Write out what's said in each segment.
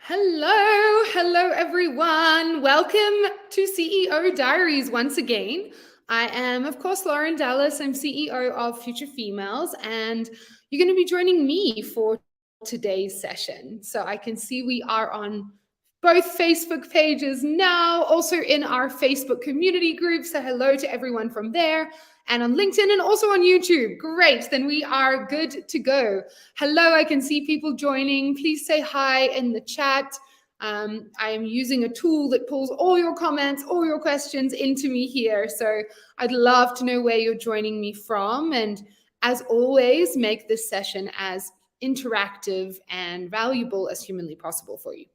Hello everyone. Welcome to CEO Diaries once again. I am, of course, Lauren Dallas. I'm CEO of Future Females, and you're going to be joining me for today's session. So I can see we are on both Facebook pages now, also in our Facebook community group. So hello to everyone from there, and on LinkedIn and also on YouTube. Great, then we are good to go. Hello, I can see people joining. Please say hi in the chat. I am using a tool that pulls all your comments, all your questions into me here. So I'd love to know where you're joining me from. And as always, make this session as interactive and valuable as humanly possible for you.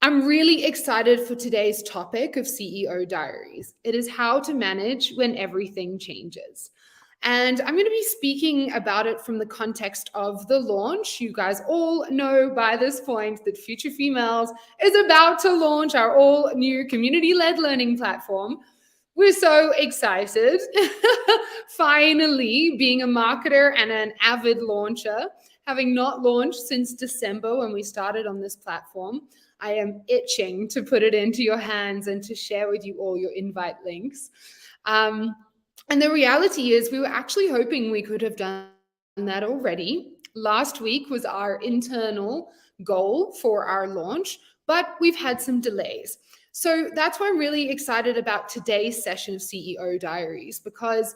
I'm really excited for today's topic of CEO Diaries. It is how to manage when everything changes. And I'm going to be speaking about it from the context of the launch. You guys all know by this point that Future Females is about to launch our all new community-led learning platform. We're so excited. Finally, being a marketer and an avid launcher, having not launched since December when we started on this platform, I am itching to put it into your hands and to share with you all your invite links. And the reality is we were actually hoping we could have done that already. Last week was our internal goal for our launch, but we've had some delays. So that's why I'm really excited about today's session of CEO Diaries, because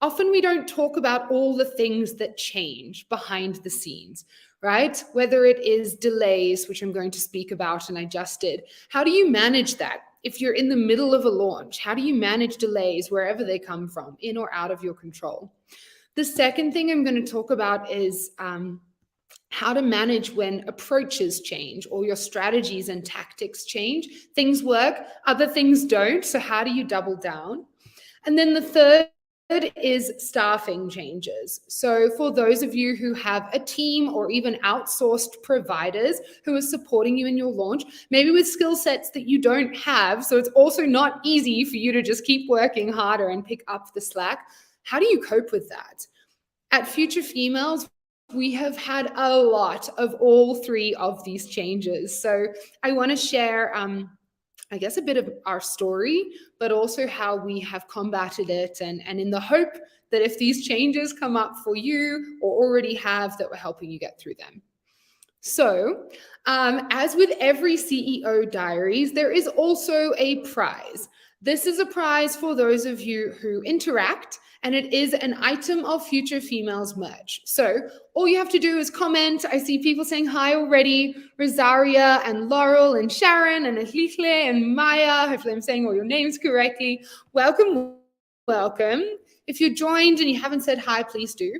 often we don't talk about all the things that change behind the scenes, right? Whether it is delays, which I'm going to speak about and I just did. How do you manage that? If you're in the middle of a launch, how do you manage delays wherever they come from, in or out of your control? The second thing I'm going to talk about is how to manage when approaches change or your strategies and tactics change. Things work, other things don't. So how do you double down? And then the third is staffing changes. So for those of you who have a team or even outsourced providers who are supporting you in your launch, maybe with skill sets that you don't have, so it's also not easy for you to just keep working harder and pick up the slack, how do you cope with that? At Future Females, we have had a lot of all three of these changes. So I want to share I guess a bit of our story, but also how we have combated it, and in the hope that if these changes come up for you or already have, that we're helping you get through them. So as with every CEO Diaries, there is also a prize. This is a prize for those of you who interact, and it is an item of Future Females merch. So all you have to do is comment. I see people saying hi already. Rosaria and Laurel and Sharon and Ahlile and Maya. Hopefully I'm saying all your names correctly. Welcome. If you're joined and you haven't said hi, please do.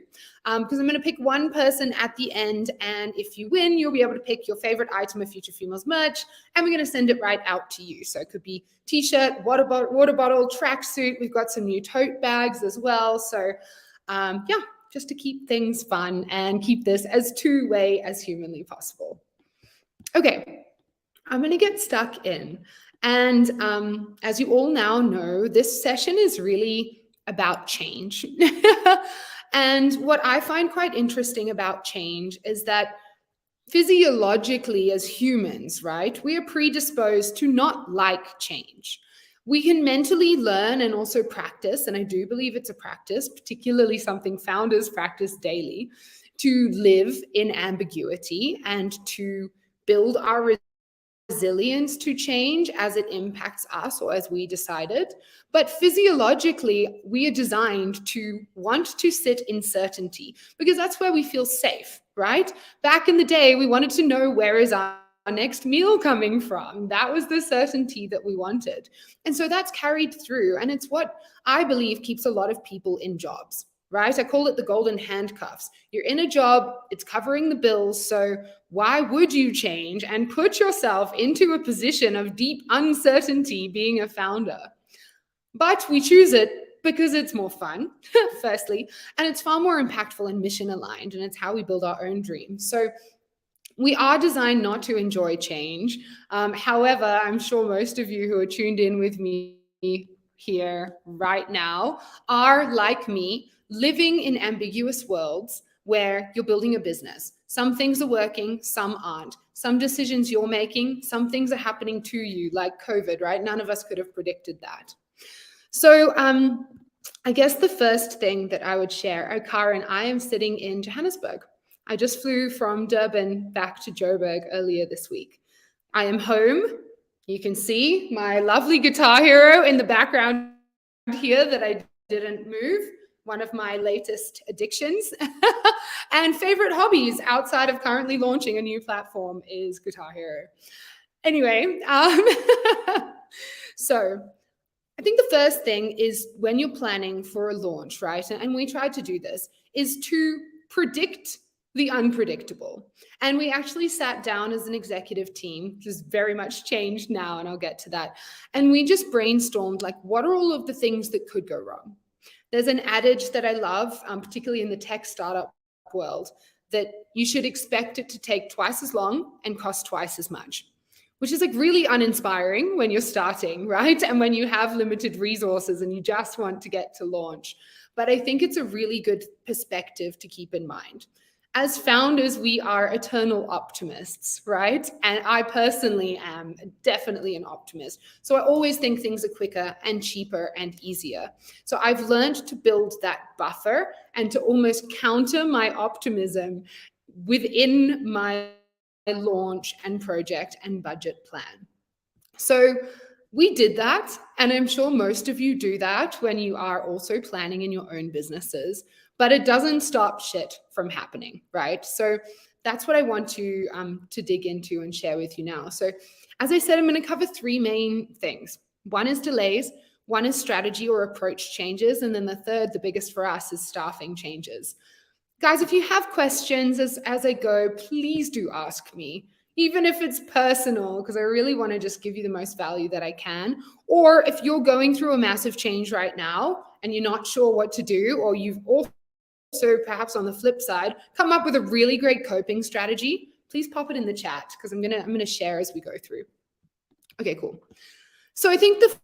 Because I'm going to pick one person at the end, and if you win, you'll be able to pick your favorite item of Future Females merch, and we're going to send it right out to you. So it could be t-shirt, water bottle, tracksuit. We've got some new tote bags as well. So yeah, just to keep things fun and keep this as two-way as humanly possible. Okay, I'm going to get stuck in. And as you all now know, this session is really about change. And what I find quite interesting about change is that physiologically as humans, right, we are predisposed to not like change. We can mentally learn and also practice, and I do believe it's a practice, particularly something founders practice daily, to live in ambiguity and to build our resilience to change as it impacts us or as we decided. But physiologically, we are designed to want to sit in certainty because that's where we feel safe, right? Back in the day, we wanted to know where is our next meal coming from. That was the certainty that we wanted. And so that's carried through. And it's what I believe keeps a lot of people in jobs, right? I call it the golden handcuffs. You're in a job, it's covering the bills. So why would you change and put yourself into a position of deep uncertainty being a founder? But we choose it because it's more fun, firstly, and it's far more impactful and mission aligned, and it's how we build our own dreams. So we are designed not to enjoy change. However, I'm sure most of you who are tuned in with me here right now are, like me, living in ambiguous worlds where you're building a business. Some things are working, some aren't. some decisions you're making, some things are happening to you, like COVID, right? None of us could have predicted that. So I guess the first thing that I would share, Karen, I am sitting in Johannesburg. I just flew from Durban back to Joburg earlier this week. I am home. You can see my lovely Guitar Hero in the background here that I didn't move, one of my latest addictions. And favorite hobbies outside of currently launching a new platform is Guitar Hero. Anyway, so I think the first thing is when you're planning for a launch, right? And we tried to do this, is to predict the unpredictable. And we actually sat down as an executive team, which is very much changed now, and I'll get to that. And we just brainstormed, like, what are all of the things that could go wrong? There's an adage that I love, particularly in the tech startup world, that you should expect it to take twice as long and cost twice as much, which is like really uninspiring when you're starting, right? And when you have limited resources and you just want to get to launch. But I think it's a really good perspective to keep in mind. As founders, we are eternal optimists, right? And I personally am definitely an optimist. So I always think things are quicker and cheaper and easier. So I've learned to build that buffer and to almost counter my optimism within my launch and project and budget plan. So we did that, and I'm sure most of you do that when you are also planning in your own businesses, but it doesn't stop shit from happening, right? So that's what I want to dig into and share with you now. So as I said, I'm going to cover three main things. One is delays, one is strategy or approach changes, and then the third, the biggest for us, is staffing changes. Guys, if you have questions as I go, please do ask me, even if it's personal, because I really want to just give you the most value that I can. Or if you're going through a massive change right now and you're not sure what to do, or you've also perhaps on the flip side come up with a really great coping strategy, please pop it in the chat, because I'm gonna share as we go through. Okay, cool. So I think the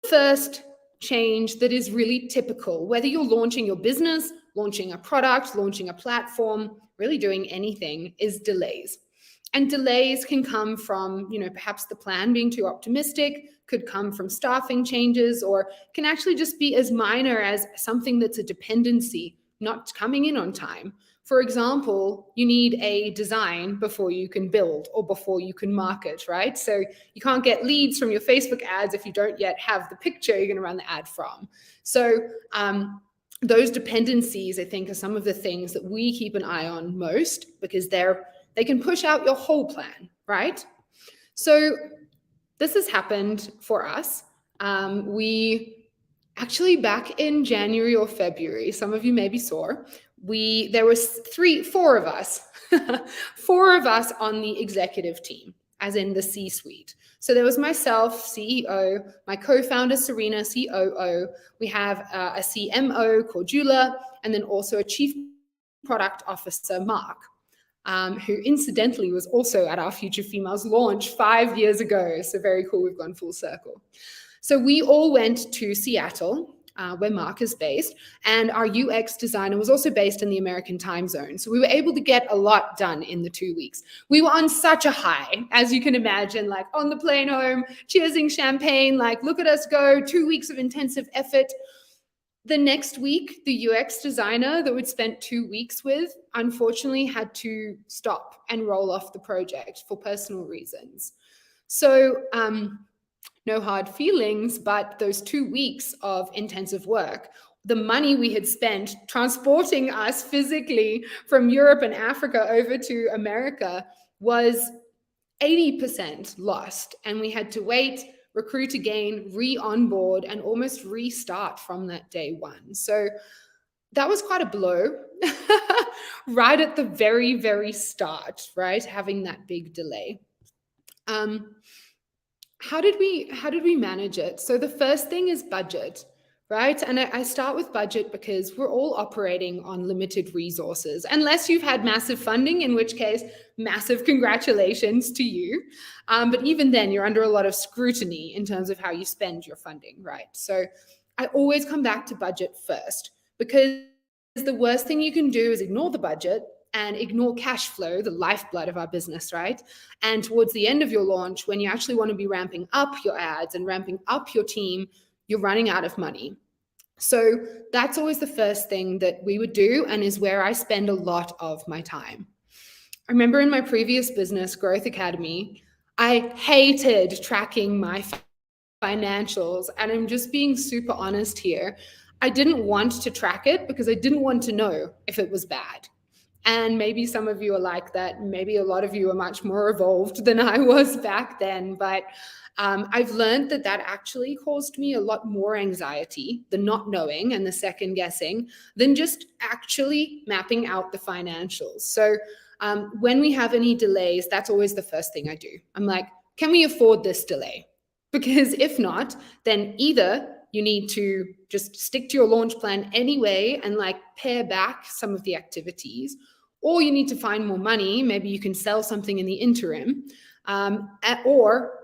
first change that is really typical, whether you're launching your business, launching a product, launching a platform, really doing anything, is delays. And delays can come from, perhaps the plan being too optimistic, could come from staffing changes, or can actually just be as minor as something that's a dependency, not coming in on time. For example, you need a design before you can build or before you can market, right? So you can't get leads from your Facebook ads if you don't yet have the picture you're going to run the ad from. So those dependencies, I think, are some of the things that we keep an eye on most, because they can push out your whole plan, right? So this has happened for us. We actually, back in January or February, some of you maybe saw, there was four of us, four of us on the executive team, as in the C-suite. So there was myself, CEO, my co-founder, Serena, COO. We have a CMO called Jula, and then also a chief product officer, Mark, who incidentally was also at our Future Females launch 5 years ago. So very cool, we've gone full circle. So we all went to Seattle, where Mark is based, and our UX designer was also based in the American time zone. So we were able to get a lot done in the 2 weeks. We were on such a high, as you can imagine, like on the plane home, cheersing champagne, like look at us go, 2 weeks of intensive effort. The next week, the UX designer that we'd spent 2 weeks with, unfortunately had to stop and roll off the project for personal reasons. So, no hard feelings, but those 2 weeks of intensive work, the money we had spent transporting us physically from Europe and Africa over to America was 80% lost. And we had to wait, recruit again, re-onboard, and almost restart from that day one. So that was quite a blow right at the very, very start, right? Having that big delay. How did we manage it? So the first thing is budget, right? And I start with budget because we're all operating on limited resources, unless you've had massive funding, in which case, massive congratulations to you. But even then, you're under a lot of scrutiny in terms of how you spend your funding, right? So I always come back to budget first, because the worst thing you can do is ignore the budget and ignore cash flow, the lifeblood of our business, right? And towards the end of your launch, when you actually want to be ramping up your ads and ramping up your team, you're running out of money. So that's always the first thing that we would do, and is where I spend a lot of my time. I remember in my previous business, Growth Academy, I hated tracking my financials, and I'm just being super honest here. I didn't want to track it because I didn't want to know if it was bad. And maybe some of you are like that. Maybe a lot of you are much more evolved than I was back then. But I've learned that actually caused me a lot more anxiety, the not knowing and the second guessing, than just actually mapping out the financials. So when we have any delays, that's always the first thing I do. I'm like, can we afford this delay? Because if not, then either you need to just stick to your launch plan anyway and like pare back some of the activities, or you need to find more money. Maybe you can sell something in the interim, or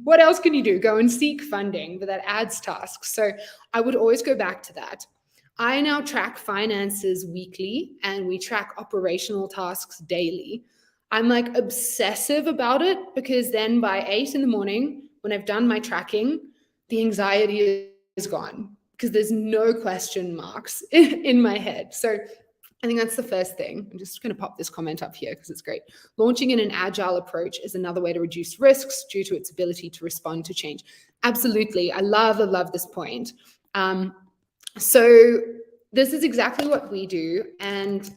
what else can you do? Go and seek funding for that ads task. So I would always go back to that. I now track finances weekly, and we track operational tasks daily. I'm like obsessive about it, because then by 8 a.m, when I've done my tracking, the anxiety is gone because there's no question marks in my head. So I think that's the first thing. I'm just going to pop this comment up here because it's great. Launching in an agile approach is another way to reduce risks due to its ability to respond to change. Absolutely. I love this point. So this is exactly what we do. And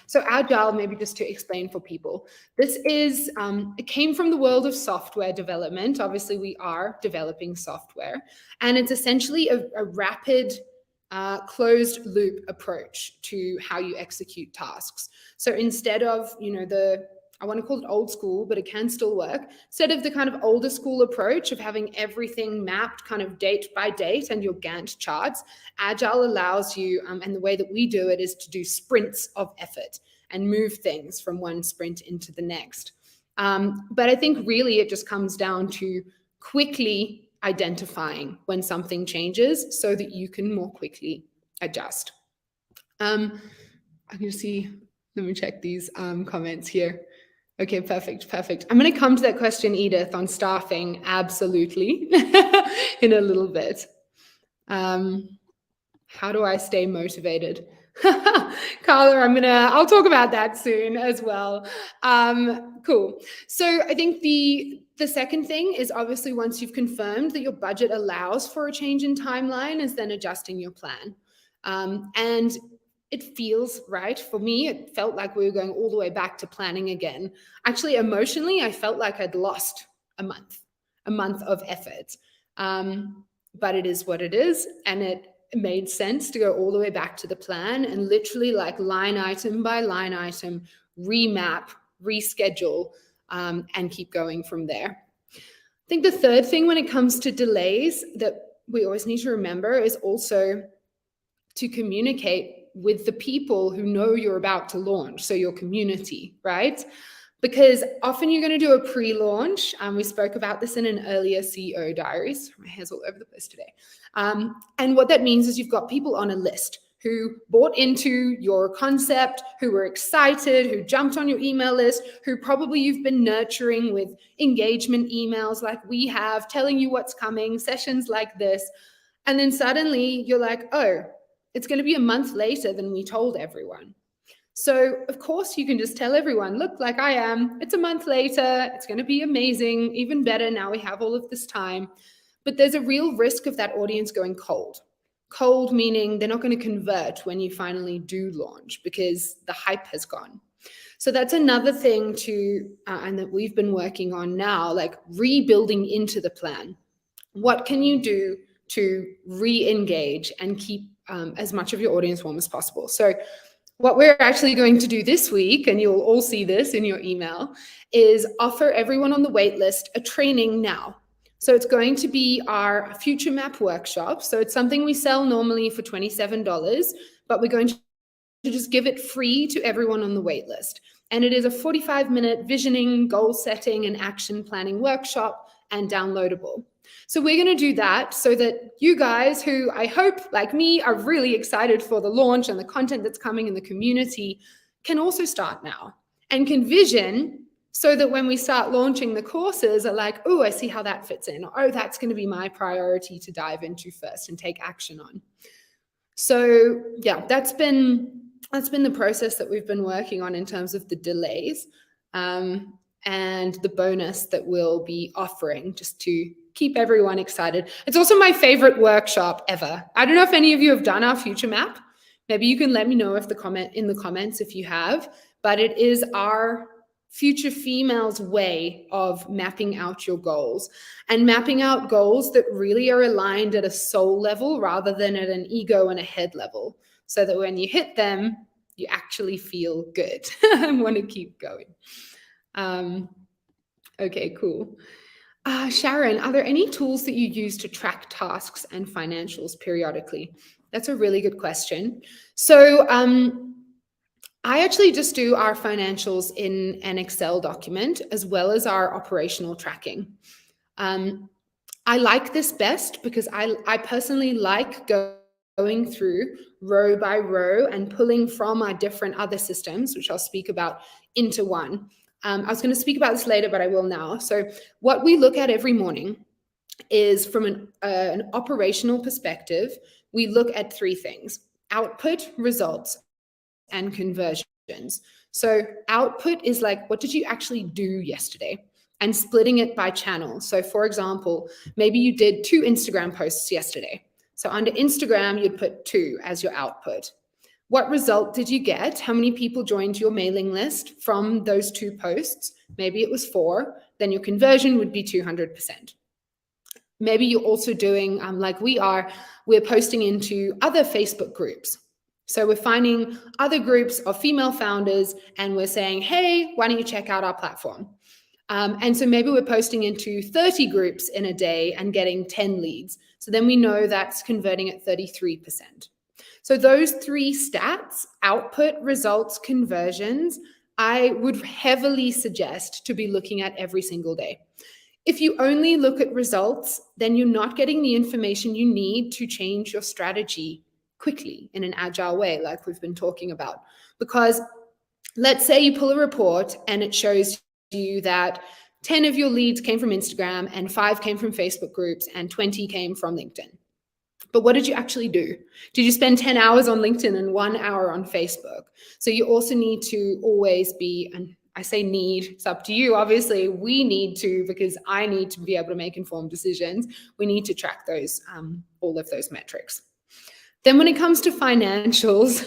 so agile, maybe just to explain for people, this is, it came from the world of software development. Obviously, we are developing software, and it's essentially a rapid closed loop approach to how you execute tasks. So instead of, I want to call it old school, but it can still work. Instead of the kind of older school approach of having everything mapped kind of date by date and your Gantt charts, Agile allows you, and the way that we do it is to do sprints of effort and move things from one sprint into the next. But I think really it just comes down to quickly identifying when something changes so that you can more quickly adjust. I can see, let me check these comments here. Okay, perfect. I'm going to come to that question, Edith, on staffing, absolutely, in a little bit. How do I stay motivated? Carla, I'll talk about that soon as well. Cool. So I think the second thing is, obviously, once you've confirmed that your budget allows for a change in timeline, is then adjusting your plan. And it feels right. For me, it felt like we were going all the way back to planning again. Actually, emotionally, I felt like I'd lost a month of effort. But it is what it is. And it made sense to go all the way back to the plan and literally like line item by line item, remap, reschedule, and keep going from there. I think the third thing when it comes to delays that we always need to remember is also to communicate with the people who know you're about to launch, so your community, right? Because often you're going to do a pre-launch. We spoke about this in an earlier CEO Diaries. My hair's all over the place today. And what that means is you've got people on a list who bought into your concept, who were excited, who jumped on your email list, who probably you've been nurturing with engagement emails like we have, telling you what's coming, sessions like this. And then suddenly you're like, oh, it's going to be a month later than we told everyone. So of course you can just tell everyone, look, like I am, it's a month later, it's going to be amazing, even better now we have all of this time. But there's a real risk of that audience going cold. Cold meaning they're not going to convert when you finally do launch because the hype has gone. So that's another thing to, and that we've been working on now, like rebuilding into the plan. What can you do to re-engage and keep as much of your audience warm as possible? So what we're actually going to do this week, and you'll all see this in your email, is offer everyone on the wait list a training now. So it's going to be our Future Map workshop. So it's something we sell normally for $27, but we're going to just give it free to everyone on the wait list. And it is a 45-minute visioning, goal setting, and action planning workshop, and downloadable. So we're going to do that so that you guys who I hope, like me, are really excited for the launch and the content that's coming in the community can also start now and can vision so that when we start launching the courses are like, oh, I see how that fits in. Or, oh, that's going to be my priority to dive into first and take action on. So yeah, that's been the process that we've been working on in terms of the delays and the bonus that we'll be offering just to keep everyone excited. It's also my favorite workshop ever. I don't know if any of you have done our future map. Maybe you can let me know in the comments if you have, but it is our future females way of mapping out your goals and mapping out goals that really are aligned at a soul level rather than at an ego and a head level, so that when you hit them, you actually feel good and want to keep going. Okay, cool. Sharon, are there any tools that you use to track tasks and financials periodically? That's a really good question. So I actually just do our financials in an Excel document as well as our operational tracking. I like this best because I personally like going through row by row and pulling from our different other systems, which I'll speak about, into one. I was going to speak about this later, but I will now. So what we look at every morning is from an operational perspective, we look at three things: output, results, and conversions. So output is like, what did you actually do yesterday? And splitting it by channel. So for example, maybe you did 2 Instagram posts yesterday. So under Instagram, you'd put 2 as your output. What result did you get? How many people joined your mailing list from those 2 posts? Maybe it was 4. Then your conversion would be 200%. Maybe you're also doing, like we're posting into other Facebook groups. So we're finding other groups of female founders and we're saying, hey, why don't you check out our platform? And so maybe we're posting into 30 groups in a day and getting 10 leads. So then we know that's converting at 33%. So those 3 stats, output, results, conversions, I would heavily suggest to be looking at every single day. If you only look at results, then you're not getting the information you need to change your strategy quickly in an agile way, like we've been talking about. Because let's say you pull a report and it shows you that 10 of your leads came from Instagram and 5 came from Facebook groups and 20 came from LinkedIn. But what did you actually do? Did you spend 10 hours on LinkedIn and 1 hour on Facebook? So you also need to always be, and I say need, it's up to you. Obviously, we need to, because I need to be able to make informed decisions. We need to track those, all of those metrics. Then when it comes to financials,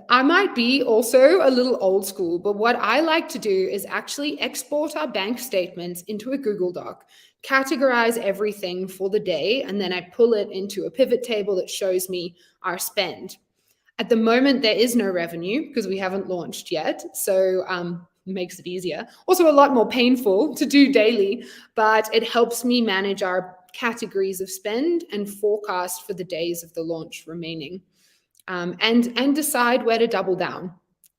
I might be also a little old school, but what I like to do is actually export our bank statements into a Google Doc, categorize everything for the day, and then I pull it into a pivot table that shows me our spend. At the moment, there is no revenue because we haven't launched yet, so makes it easier. Also a lot more painful to do daily, but it helps me manage our categories of spend and forecast for the days of the launch remaining. And decide where to double down,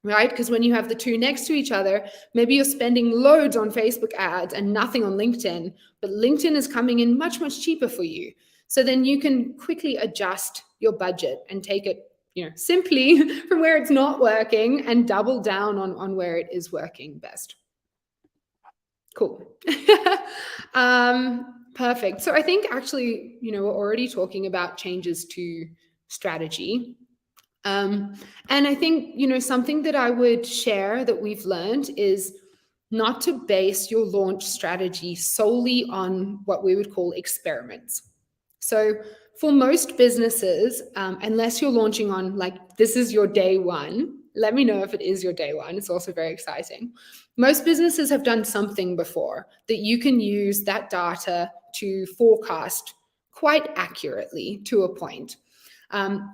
right? Because when you have the 2 next to each other, maybe you're spending loads on Facebook ads and nothing on LinkedIn, but LinkedIn is coming in much, much cheaper for you. So then you can quickly adjust your budget and take it, simply from where it's not working and double down on where it is working best. Cool. Perfect. So I think actually, we're already talking about changes to strategy. And I think, something that I would share that we've learned is not to base your launch strategy solely on what we would call experiments. So for most businesses, unless you're launching on this is your day one, let me know if it is your day one. It's also very exciting. Most businesses have done something before that you can use that data to forecast quite accurately to a point.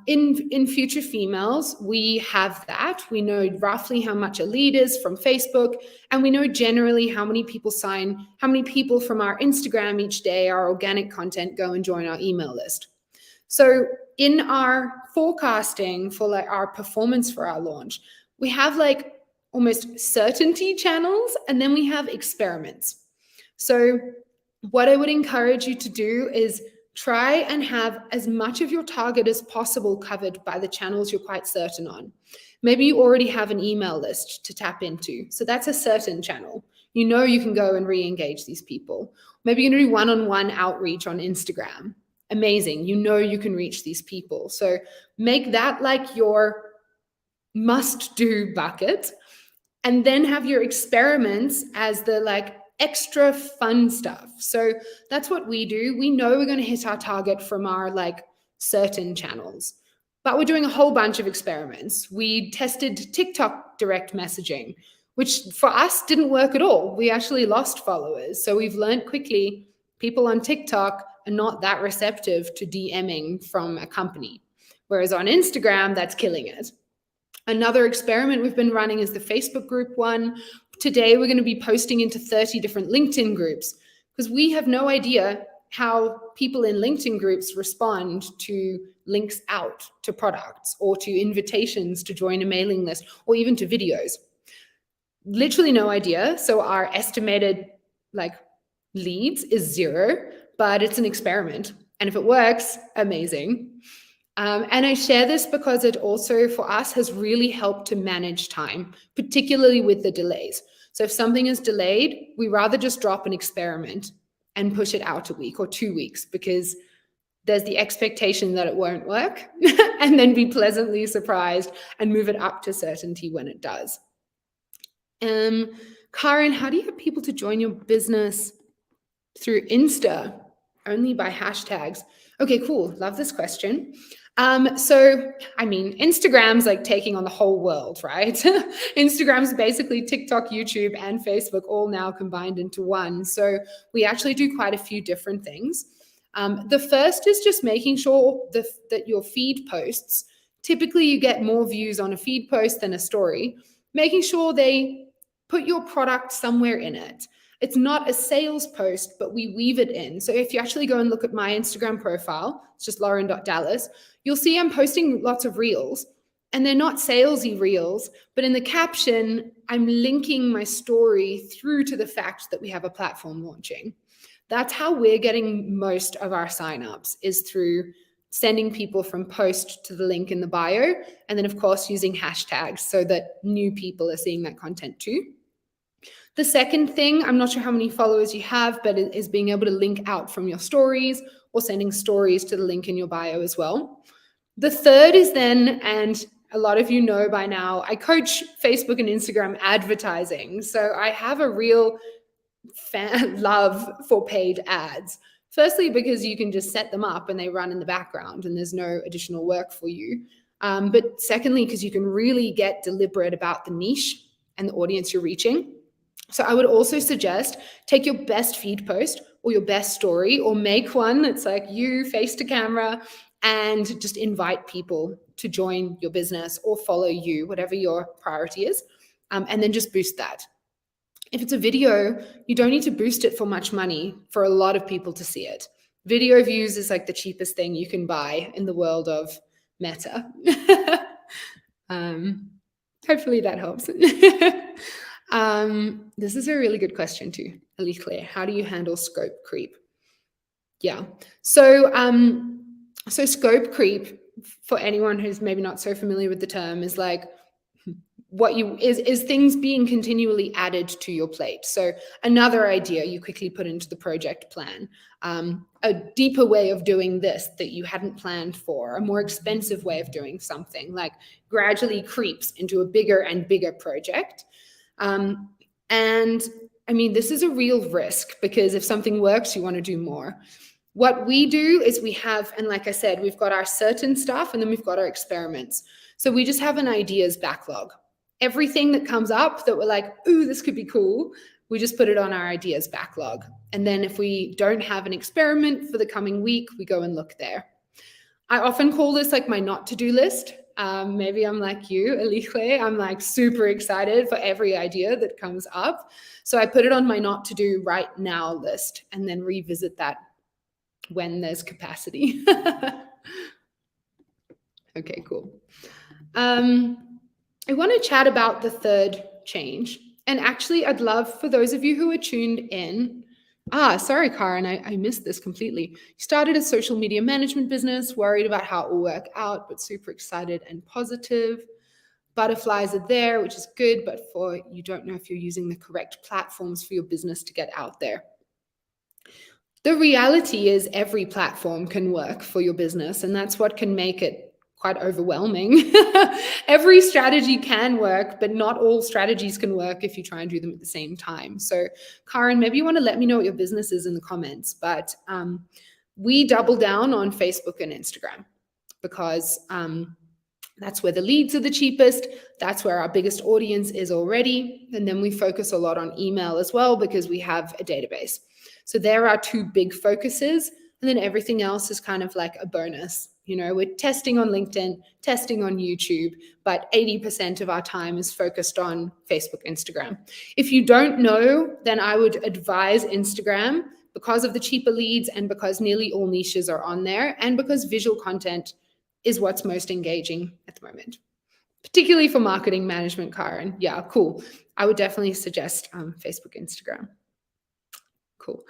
In Future Females, we have that. We know roughly how much a lead is from Facebook, and we know generally how many people sign, how many people from our Instagram each day, our organic content, go and join our email list. So in our forecasting for our performance for our launch, we have almost certainty channels, and then we have experiments. So what I would encourage you to do is try and have as much of your target as possible covered by the channels you're quite certain on. Maybe you already have an email list to tap into. So that's a certain channel. You know you can go and re-engage these people. Maybe you're going to do one-on-one outreach on Instagram. Amazing. You know you can reach these people. So make that like your must-do bucket, and then have your experiments as the like extra fun stuff. So that's what we do. We know we're going to hit our target from our like certain channels, but we're doing a whole bunch of experiments. We tested TikTok direct messaging, which for us didn't work at all. We actually lost followers. So we've learned quickly people on TikTok are not that receptive to DMing from a company, whereas on Instagram, that's killing it. Another experiment we've been running is the Facebook group one. Today, we're going to be posting into 30 different LinkedIn groups because we have no idea how people in LinkedIn groups respond to links out to products or to invitations to join a mailing list or even to videos. Literally no idea. So our estimated like leads is 0, but it's an experiment. And if it works, amazing. And I share this because it also, for us, has really helped to manage time, particularly with the delays. So if something is delayed, we rather just drop an experiment and push it out a week or 2 weeks, because there's the expectation that it won't work and then be pleasantly surprised and move it up to certainty when it does. Karen, how do you get people to join your business through Insta? Only by hashtags. Okay, cool. Love this question. So, I mean, Instagram's like taking on the whole world, right? Instagram's basically TikTok, YouTube, and Facebook all now combined into one. So we actually do quite a few different things. The first is just making sure that your feed posts, typically you get more views on a feed post than a story, making sure they put your product somewhere in it. It's not a sales post, but we weave it in. So if you actually go and look at my Instagram profile, it's just lauren.dallas, you'll see I'm posting lots of reels, and they're not salesy reels, but in the caption, I'm linking my story through to the fact that we have a platform launching. That's how we're getting most of our signups, is through sending people from post to the link in the bio, and then of course using hashtags so that new people are seeing that content too. The second thing, I'm not sure how many followers you have, but it is being able to link out from your stories or sending stories to the link in your bio as well. The third is then, and a lot of you know by now, I coach Facebook and Instagram advertising. So I have a real love for paid ads. Firstly, because you can just set them up and they run in the background and there's no additional work for you. But secondly, because you can really get deliberate about the niche and the audience you're reaching. So I would also suggest take your best feed post or your best story, or make one that's like you face to camera and just invite people to join your business or follow you, whatever your priority is, and then just boost that. If it's a video, you don't need to boost it for much money for a lot of people to see it. Video views is like the cheapest thing you can buy in the world of Meta. Hopefully that helps. This is a really good question too, Ali Claire. How do you handle scope creep? Yeah. So scope creep, for anyone who's maybe not so familiar with the term, is like is things being continually added to your plate. So another idea you quickly put into the project plan, a deeper way of doing this that you hadn't planned for, a more expensive way of doing something, like gradually creeps into a bigger and bigger project. And I mean, this is a real risk, because if something works, you want to do more. What we do is we have, and like I said, we've got our certain stuff and then we've got our experiments. So we just have an ideas backlog. Everything that comes up that we're like, ooh, this could be cool, we just put it on our ideas backlog. And then if we don't have an experiment for the coming week, we go and look there. I often call this like my not to-do list. Maybe I'm like you, Alihle. I'm like super excited for every idea that comes up. So I put it on my not to do right now list and then revisit that when there's capacity. Okay, cool. I want to chat about the third change. And actually, I'd love for those of you who are tuned in, Sorry, Karen, I missed this completely. You started a social media management business, worried about how it will work out, but super excited and positive. Butterflies are there, which is good, but you don't know if you're using the correct platforms for your business to get out there. The reality is every platform can work for your business, and that's what can make it quite overwhelming. Every strategy can work, but not all strategies can work if you try and do them at the same time. So, Karen, maybe you want to let me know what your business is in the comments, but we double down on Facebook and Instagram because that's where the leads are the cheapest. That's where our biggest audience is already. And then we focus a lot on email as well because we have a database. So there are two big focuses. And then everything else is kind of like a bonus. You know, we're testing on LinkedIn, testing on YouTube, but 80% of our time is focused on Facebook, Instagram. If you don't know, then I would advise Instagram because of the cheaper leads and because nearly all niches are on there and because visual content is what's most engaging at the moment, particularly for marketing management, Karen. Yeah, cool. I would definitely suggest Facebook, Instagram. Cool.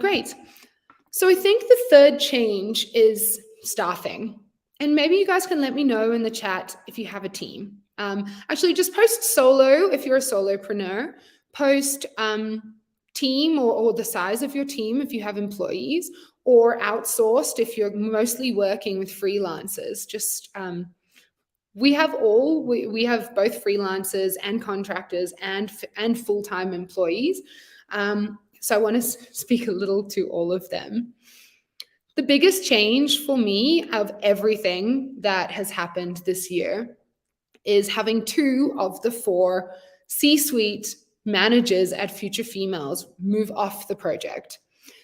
Great. So I think the third change is staffing. And maybe you guys can let me know in the chat if you have a team. Actually, just post solo if you're a solopreneur. Post team or the size of your team if you have employees, or outsourced if you're mostly working with freelancers. Just we have both freelancers and contractors and full-time employees. So I want to speak a little to all of them. The biggest change for me of everything that has happened this year is having 2 of the 4 C-suite managers at Future Females move off the project.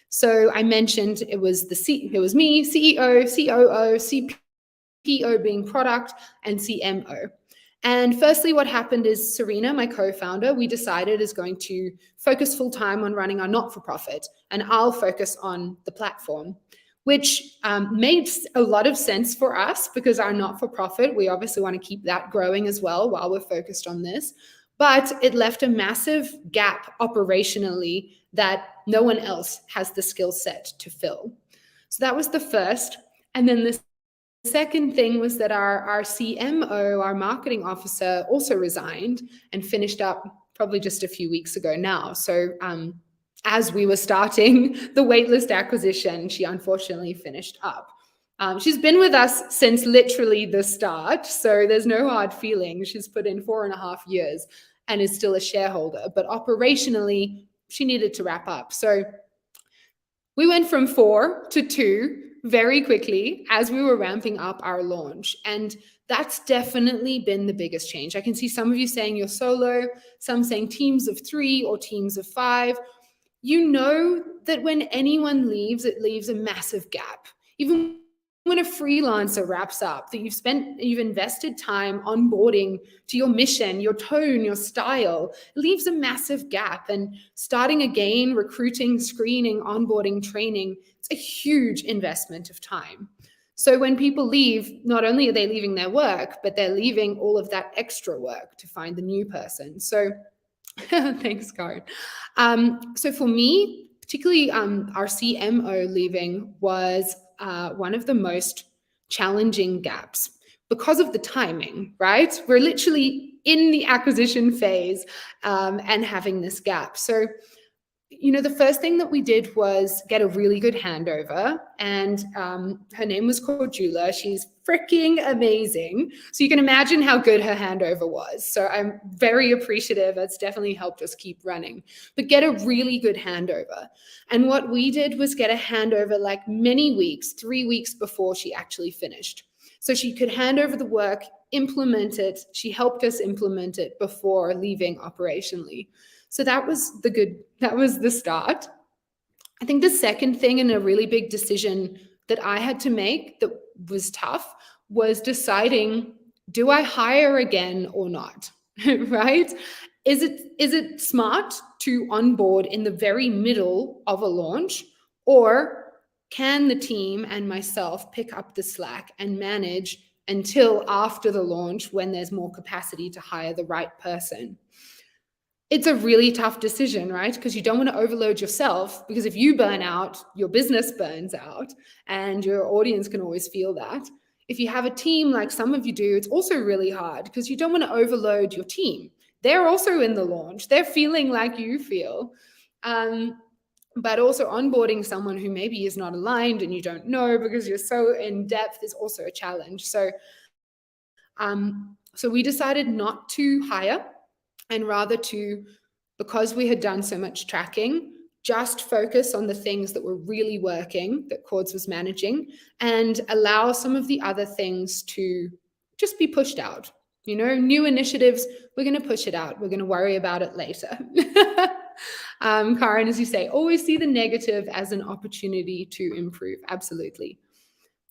So I mentioned it was me, CEO, COO, CPO being product, and CMO. And firstly, what happened is Serena, my co-founder, we decided is going to focus full time on running our not-for-profit, and I'll focus on the platform, which made a lot of sense for us because our not-for-profit, we obviously want to keep that growing as well while we're focused on this. But it left a massive gap operationally that no one else has the skill set to fill. So that was the first. And then the second thing was that our CMO, our marketing officer, also resigned and finished up probably just a few weeks ago now. So as we were starting the waitlist acquisition, she unfortunately finished up. She's been with us since literally the start, so there's no hard feelings. She's put in 4.5 years and is still a shareholder, but operationally, she needed to wrap up. So we went from 4 to 2 very quickly as we were ramping up our launch. And that's definitely been the biggest change. I can see some of you saying you're solo, some saying teams of 3 or teams of 5. You know that when anyone leaves, it leaves a massive gap. Even when a freelancer wraps up, that you've invested time onboarding to your mission, your tone, your style, it leaves a massive gap. And starting again, recruiting, screening, onboarding, training, it's a huge investment of time. So when people leave, not only are they leaving their work, but they're leaving all of that extra work to find the new person. So thanks, Karen. So for me, particularly our CMO leaving was one of the most challenging gaps because of the timing, right? We're literally in the acquisition phase and having this gap. So, you know, the first thing that we did was get a really good handover, and her name was Cordula. She's freaking amazing. So you can imagine how good her handover was. So I'm very appreciative. It's definitely helped us keep running, but get a really good handover. And what we did was get a handover like many weeks, 3 weeks before she actually finished. So she could hand over the work, implement it. She helped us implement it before leaving operationally. So that was the start. I think the second thing, and a really big decision that I had to make that was tough, was deciding, do I hire again or not? Right? Is it smart to onboard in the very middle of a launch, or can the team and myself pick up the slack and manage until after the launch when there's more capacity to hire the right person? it's a really tough decision, right? Because you don't want to overload yourself, because if you burn out, your business burns out, and your audience can always feel that. If you have a team like some of you do, it's also really hard because you don't want to overload your team. They're also in the launch. They're feeling like you feel. But also onboarding someone who maybe is not aligned and you don't know because you're so in depth is also a challenge. So we decided not to hire, and rather to, because we had done so much tracking, just focus on the things that were really working, that Cords was managing, and allow some of the other things to just be pushed out. New initiatives, we're going to push it out. We're going to worry about it later. Karen, as you say, always see the negative as an opportunity to improve. Absolutely.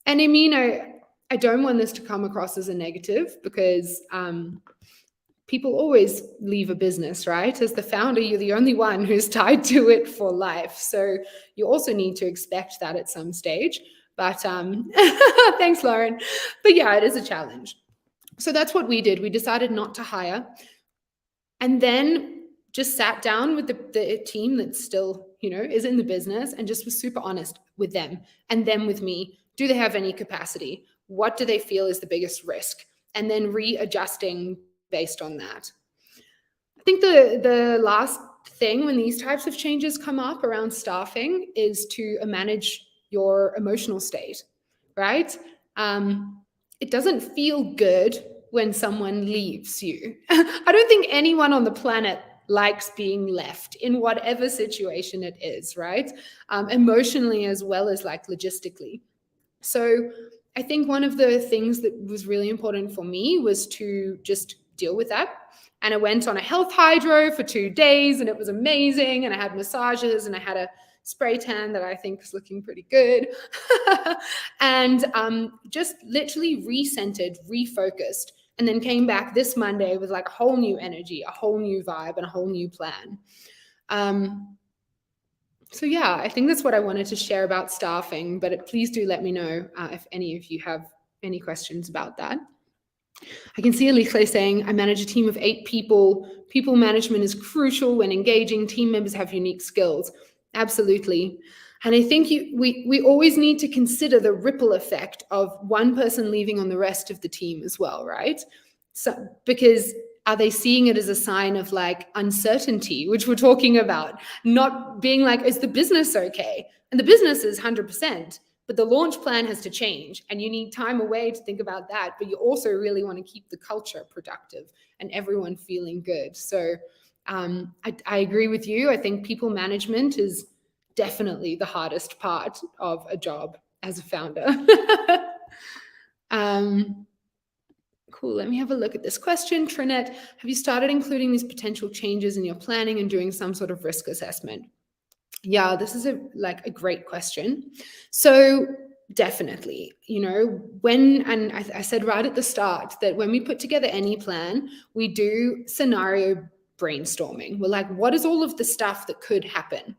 And I mean, I don't want this to come across as a negative, because people always leave a business, right? As the founder, you're the only one who's tied to it for life. So you also need to expect that at some stage. But thanks, Lauren. But yeah, it is a challenge. So that's what we did. We decided not to hire, and then just sat down with the team that still, is in the business, and just was super honest with them and them with me. Do they have any capacity? What do they feel is the biggest risk? And then readjusting based on that. I think the last thing when these types of changes come up around staffing is to manage your emotional state, right? It doesn't feel good when someone leaves you. I don't think anyone on the planet likes being left in whatever situation it is, right? Emotionally as well as like logistically. So I think one of the things that was really important for me was to just deal with that. And I went on a health hydro for 2 days, and it was amazing. And I had massages, and I had a spray tan that I think is looking pretty good. And just literally recentered, refocused, and then came back this Monday with like a whole new energy, a whole new vibe, and a whole new plan. So yeah, I think that's what I wanted to share about staffing, but please do let me know if any of you have any questions about that. I can see Alikhle saying, I manage a team of 8 people. People management is crucial when engaging. Team members have unique skills. Absolutely. And I think we always need to consider the ripple effect of one person leaving on the rest of the team as well, right? So, because are they seeing it as a sign of like uncertainty, which we're talking about, not being like, is the business okay? And the business is 100%, but the launch plan has to change, and you need time away to think about that. But you also really want to keep the culture productive and everyone feeling good. So I agree with you. I think people management is definitely the hardest part of a job as a founder. Cool. Let me have a look at this question. Trinette, have you started including these potential changes in your planning and doing some sort of risk assessment? Yeah, this is a great question. So definitely, and I said right at the start that when we put together any plan, we do scenario brainstorming. We're like, what is all of the stuff that could happen?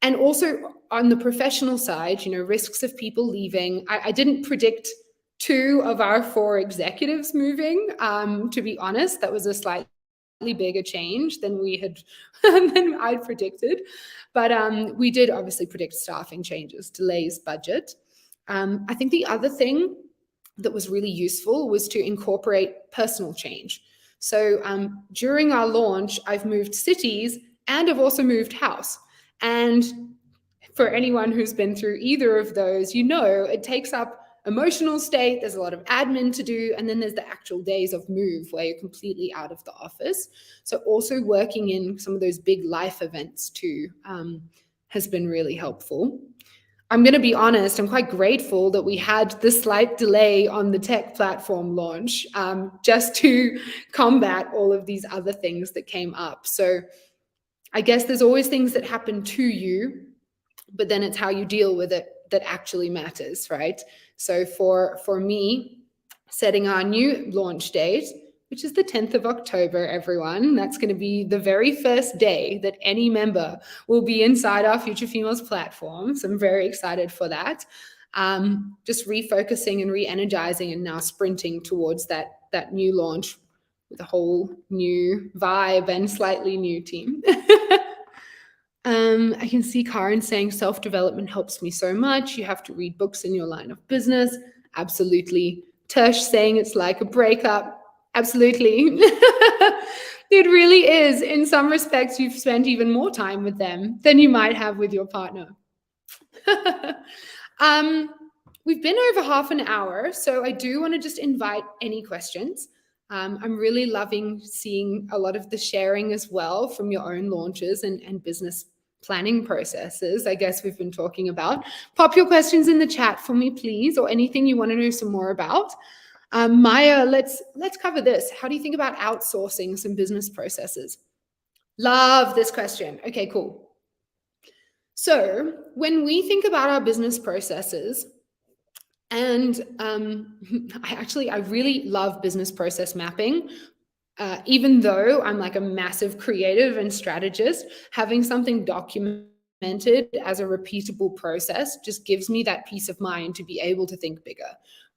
And also on the professional side, risks of people leaving. I didn't predict 2 of our 4 executives moving. To be honest, that was a slightly bigger change than than I'd predicted. But we did obviously predict staffing changes, delays, budget. I think the other thing that was really useful was to incorporate personal change. So during our launch, I've moved cities and I've also moved house. And for anyone who's been through either of those, it takes up emotional state. There's a lot of admin to do. And then there's the actual days of move where you're completely out of the office. So also working in some of those big life events too has been really helpful. I'm going to be honest, I'm quite grateful that we had the slight delay on the tech platform launch just to combat all of these other things that came up. So I guess there's always things that happen to you, but then it's how you deal with it that actually matters, right? So for me, setting our new launch date, which is the 10th of October, everyone, that's going to be the very first day that any member will be inside our Future Females platform. So I'm very excited for that. Just refocusing and re-energizing and now sprinting towards that new launch with a whole new vibe and slightly new team. I can see Karen saying self-development helps me so much. You have to read books in your line of business. Absolutely. Tersh saying it's like a breakup. Absolutely. It really is. In some respects, you've spent even more time with them than you might have with your partner. We've been over half an hour, so I do want to just invite any questions. I'm really loving seeing a lot of the sharing as well from your own launches and business planning processes, I guess we've been talking about. Pop your questions in the chat for me, please, or anything you want to know some more about. Maya, let's cover this. How do you think about outsourcing some business processes? Love this question. Okay, cool. So when we think about our business processes, and I really love business process mapping. Even though I'm like a massive creative and strategist, having something documented as a repeatable process just gives me that peace of mind to be able to think bigger,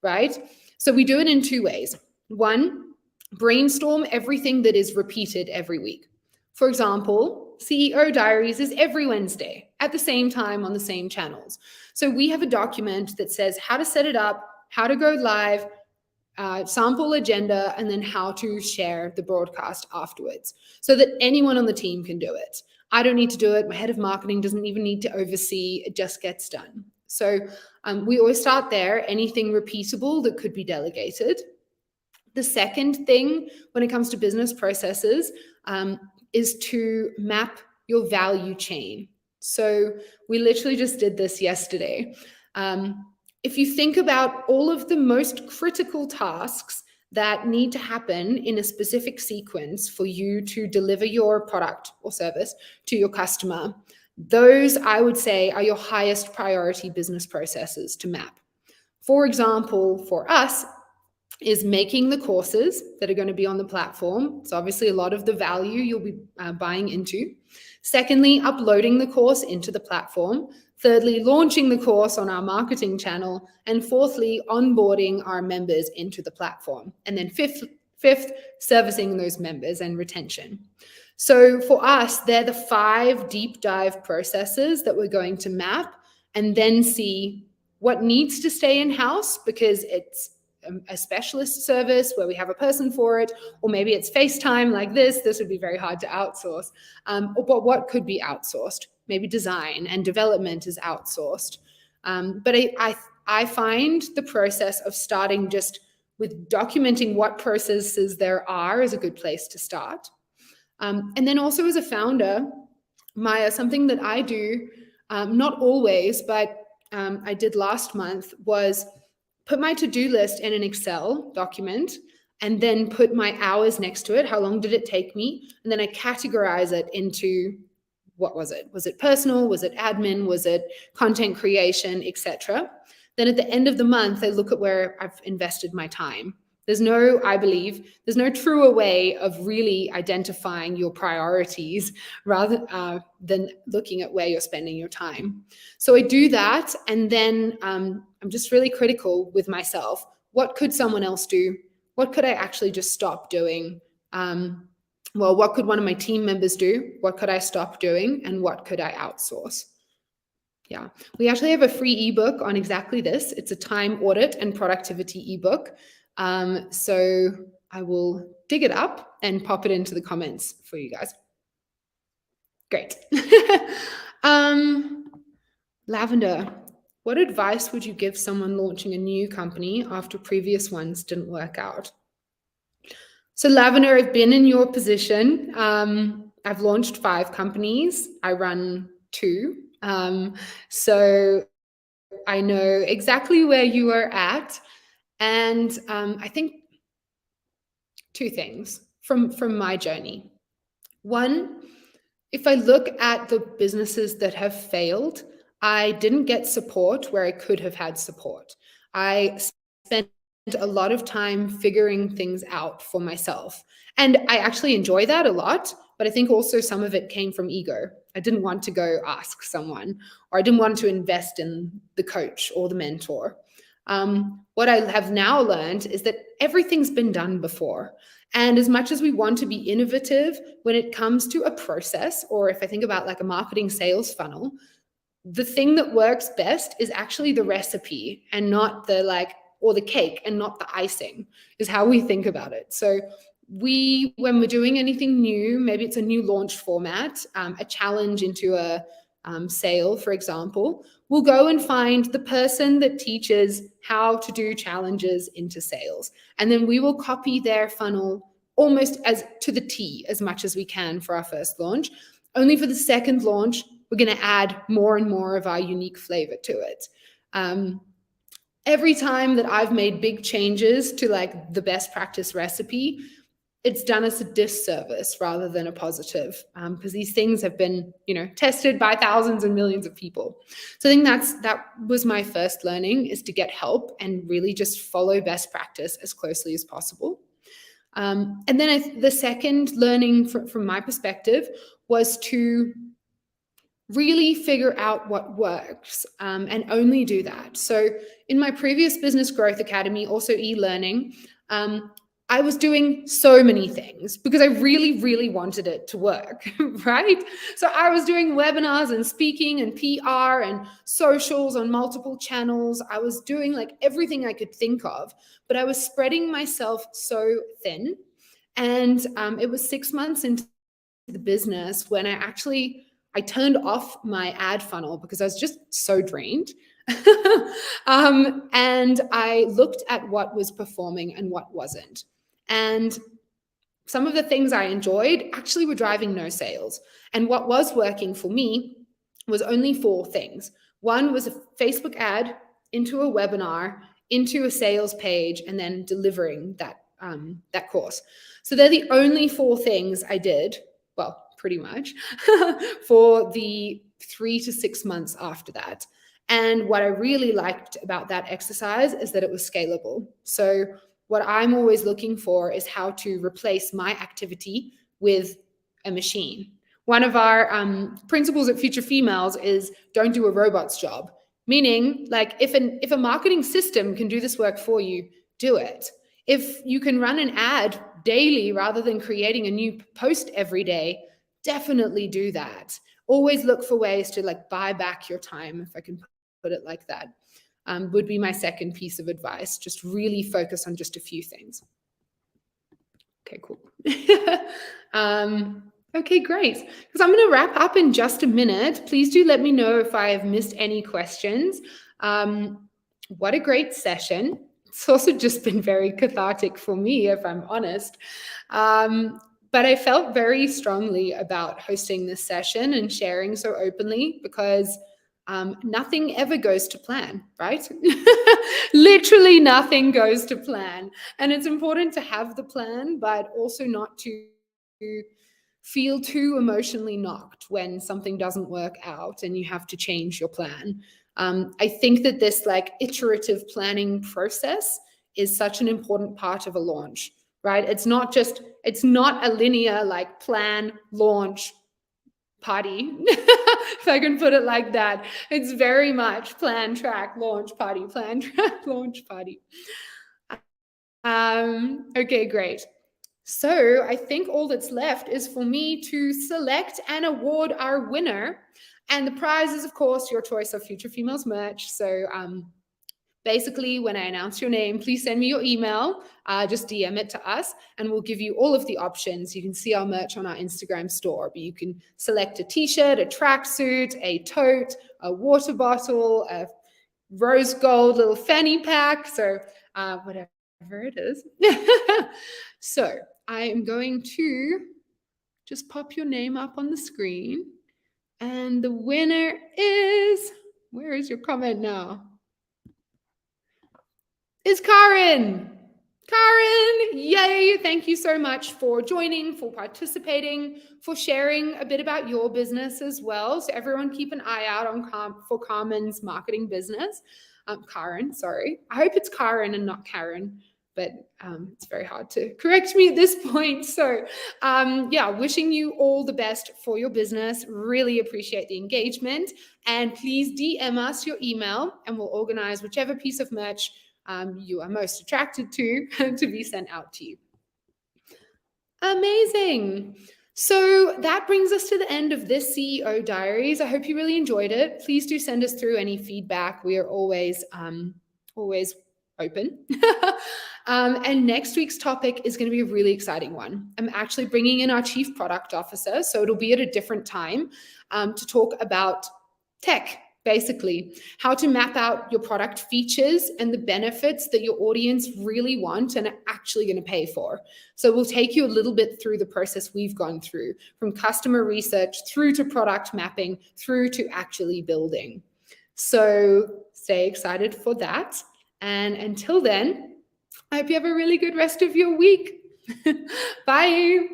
right? So we do it in two ways. One, brainstorm everything that is repeated every week. For example, CEO Diaries is every Wednesday at the same time on the same channels. So we have a document that says how to set it up, how to go live, sample agenda, and then how to share the broadcast afterwards so that anyone on the team can do it. I don't need to do it. My head of marketing doesn't even need to oversee. It just gets done. So we always start there. Anything repeatable that could be delegated. The second thing when it comes to business processes is to map your value chain. So we literally just did this yesterday. If you think about all of the most critical tasks that need to happen in a specific sequence for you to deliver your product or service to your customer, those I would say are your highest priority business processes to map. For example, for us, is making the courses that are going to be on the platform. So obviously a lot of the value you'll be buying into. Secondly, uploading the course into the platform. Thirdly, launching the course on our marketing channel. And fourthly, onboarding our members into the platform. And then fifth, servicing those members and retention. So for us, they're the 5 deep dive processes that we're going to map and then see what needs to stay in-house because it's a specialist service where we have a person for it, or maybe it's FaceTime like this would be very hard to outsource. But what could be outsourced? Maybe design and development is outsourced. But I find the process of starting just with documenting what processes there are is a good place to start. And then also as a founder, Maya, something that I do, not always, but I did last month was put my to-do list in an Excel document and then put my hours next to it. How long did it take me? And then I categorize it into what was it? Was it personal? Was it admin? Was it content creation, etc.? Then at the end of the month, I look at where I've invested my time. I believe, there's no truer way of really identifying your priorities rather than looking at where you're spending your time. So I do that. And then I'm just really critical with myself. What could someone else do? What could I actually just stop doing? What could one of my team members do? What could I stop doing? And what could I outsource? Yeah, we actually have a free ebook on exactly this. It's a time audit and productivity ebook. So I will dig it up and pop it into the comments for you guys. Great. Lavender, what advice would you give someone launching a new company after previous ones didn't work out? So Lavender, I've been in your position. I've launched 5 companies. I run 2. So I know exactly where you are at. And I think 2 things from my journey. One, if I look at the businesses that have failed, I didn't get support where I could have had support. I spent a lot of time figuring things out for myself. And I actually enjoy that a lot, but I think also some of it came from ego. I didn't want to go ask someone, or I didn't want to invest in the coach or the mentor. What I have now learned is that everything's been done before. And as much as we want to be innovative when it comes to a process, or if I think about like a marketing sales funnel, the thing that works best is actually the recipe and not the or the cake and not the icing, is how we think about it. So when we're doing anything new, maybe it's a new launch format, a challenge into a sale, for example, we'll go and find the person that teaches how to do challenges into sales. And then we will copy their funnel almost as to the T as much as we can for our first launch. Only for the second launch, we're going to add more and more of our unique flavor to it. Every time that I've made big changes to like the best practice recipe, it's done us a disservice rather than a positive, because these things have been, tested by thousands and millions of people. So I think that was my first learning, is to get help and really just follow best practice as closely as possible. And then the second learning from my perspective was to really figure out what works, and only do that. So in my previous Business Growth Academy, also e-learning, I was doing so many things because I really, really wanted it to work, right? So I was doing webinars and speaking and PR and socials on multiple channels. I was doing like everything I could think of, but I was spreading myself so thin. And it was 6 months into the business when I turned off my ad funnel because I was just so drained. And I looked at what was performing and what wasn't. And some of the things I enjoyed actually were driving no sales. And what was working for me was only 4 things. One was a Facebook ad into a webinar, into a sales page, and then delivering that course. So they're the only 4 things I did, well, pretty much, for the 3 to 6 months after that. And what I really liked about that exercise is that it was scalable. So what I'm always looking for is how to replace my activity with a machine. One of our principles at Future Females is don't do a robot's job, meaning like if a marketing system can do this work for you, do it. If you can run an ad daily rather than creating a new post every day, definitely do that. Always look for ways to like buy back your time, if I can put it like that. Would be my second piece of advice. Just really focus on just a few things. Okay, cool. Okay, great. Because I'm going to wrap up in just a minute. Please do let me know if I have missed any questions. What a great session. It's also just been very cathartic for me, if I'm honest. But I felt very strongly about hosting this session and sharing so openly because nothing ever goes to plan, right? Literally nothing goes to plan. And it's important to have the plan, but also not to feel too emotionally knocked when something doesn't work out and you have to change your plan. I think that this like iterative planning process is such an important part of a launch, right? It's not a linear like plan, launch, party, if I can put it like that. It's very much plan, track, launch, party, plan, track, launch, party. Okay, great. So I think all that's left is for me to select and award our winner. And the prize is, of course, your choice of Future Females merch. So basically, when I announce your name, please send me your email, just DM it to us, and we'll give you all of the options. You can see our merch on our Instagram store, but you can select a t-shirt, a tracksuit, a tote, a water bottle, a rose gold little fanny pack, so whatever it is. So I am going to just pop your name up on the screen, and the winner is, where is your comment now? Is Karen. Karen, yay. Thank you so much for joining, for participating, for sharing a bit about your business as well. So everyone keep an eye out for Carmen's marketing business. Karen, sorry. I hope it's Karen and not Karen, but it's very hard to correct me at this point. So yeah, wishing you all the best for your business. Really appreciate the engagement. And please DM us your email and we'll organize whichever piece of merch you are most attracted to be sent out to you. Amazing. So that brings us to the end of this CEO Diaries. I hope you really enjoyed it. Please do send us through any feedback. We are always open. And next week's topic is going to be a really exciting one. I'm actually bringing in our chief product officer, so it'll be at a different time to talk about tech. Basically, how to map out your product features and the benefits that your audience really want and are actually going to pay for. So we'll take you a little bit through the process we've gone through, from customer research through to product mapping, through to actually building. So stay excited for that. And until then, I hope you have a really good rest of your week. Bye.